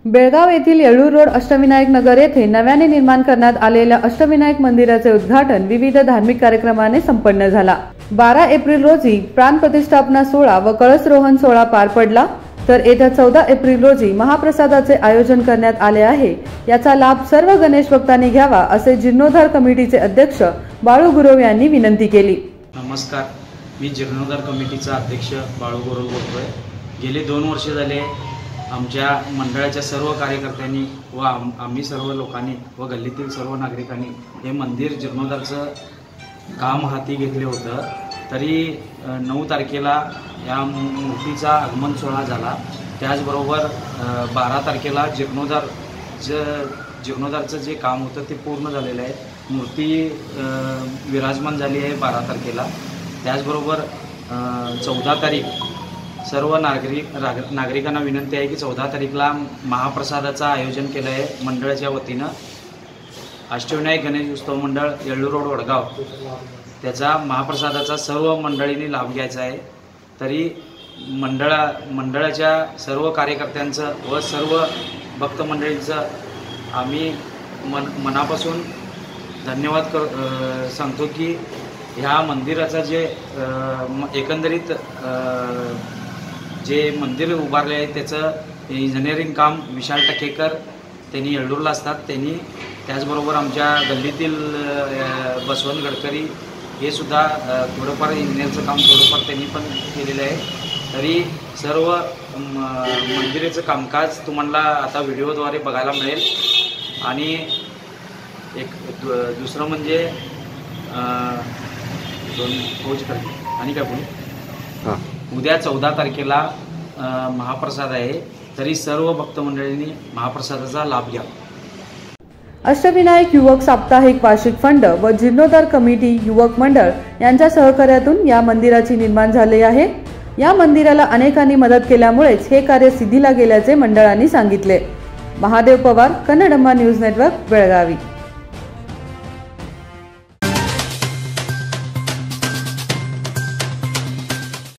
बेळगाव येथील येळूर रोड अष्टविनायक नगर येथे नव्याने निर्माण करण्यात आलेल्या अष्टविनायक मंदिराचे उद्घाटन विविध धार्मिक कार्यक्रमाने संपन्न झाला। 12 एप्रिल रोजी प्राण प्रतिष्ठापना सोहळा व कळसरोहण सोहळा पार पडला, तर येत्या 14 एप्रिल रोजी महाप्रसादाचे आयोजन करण्यात आले आहे। याचा लाभ सर्व गणेश भक्तांनी घ्यावा असे जीर्णोद्धार कमिटीचे अध्यक्ष बाळू गुरव यांनी विनंती केली। नमस्कार, मी जीर्णोद्धार कमिटीचा अध्यक्ष बाळू गुरव बोलतोय। गेले 2 वर्ष झाले आमच्या मंडळाच्या सर्व कार्यकर्त्यांनी व आम्ही सर्व लोकांनी व गल्लीतील सर्व नागरिकांनी हे मंदिर जीर्णोद्धारचं काम हाती घेतले होतं। तरी 9 तारखेला या मूर्तीचा आगमन सोहळा झाला। त्याचबरोबर 12 तारखेला जीर्णोद्धारचं जे काम होतं ते पूर्ण झालेलं आहे। मूर्ती विराजमान झाली आहे 12 तारखेला। त्याचबरोबर 14 तारीख सर्व नागरिकांना विनंती आहे की 14 तारीखला महाप्रसादाचं आयोजन केलं आहे मंडळाच्या वतीनं। अष्टविनायक गणेश उत्सव मंडळ येळूर रोड वडगाव त्याचा महाप्रसादाचा सर्व मंडळींनी लाभ घ्यायचा आहे। तरी मंडळाच्या सर्व कार्यकर्त्यांचं व सर्व भक्त मंडळींचं आम्ही मनापासून धन्यवाद सांगतो की ह्या मंदिराचा जे एकंदरीत जे मंदिर उभारले आहे त्याचं इंजिनिअरिंग काम विशाल टकेकर त्यांनी येळूरला असतात, त्यांनी त्याचबरोबर आमच्या गल्लीतील बसवंत गडकरी हे सुद्धा थोडंफार इंजिनिअरचं काम थोडंफार त्यांनी पण केलेलं आहे। तरी सर्व मंदिराचं कामकाज तुम्हाला आता व्हिडिओद्वारे बघायला मिळेल। आणि एक दुसरं म्हणजे आणि काय बोलू, उद्या 14 तारखेला महाप्रसाद आहे, तरी सर्व भक्त मंडळींनी महाप्रसादाचा लाभ घ्या। अष्टविनायक युवक साप्ताहिक वार्षिक फंड व जीर्णोद्धार कमिटी युवक मंडळ यांच्या सहकार्यातून या मंदिराची निर्माण झाले आहे। या मंदिराला अनेकांनी मदत केल्यामुळेच हे कार्य सिद्धीला गेल्याचे मंडळांनी सांगितले। Mahadev Pawar, Kannadamma news network, Belagavi.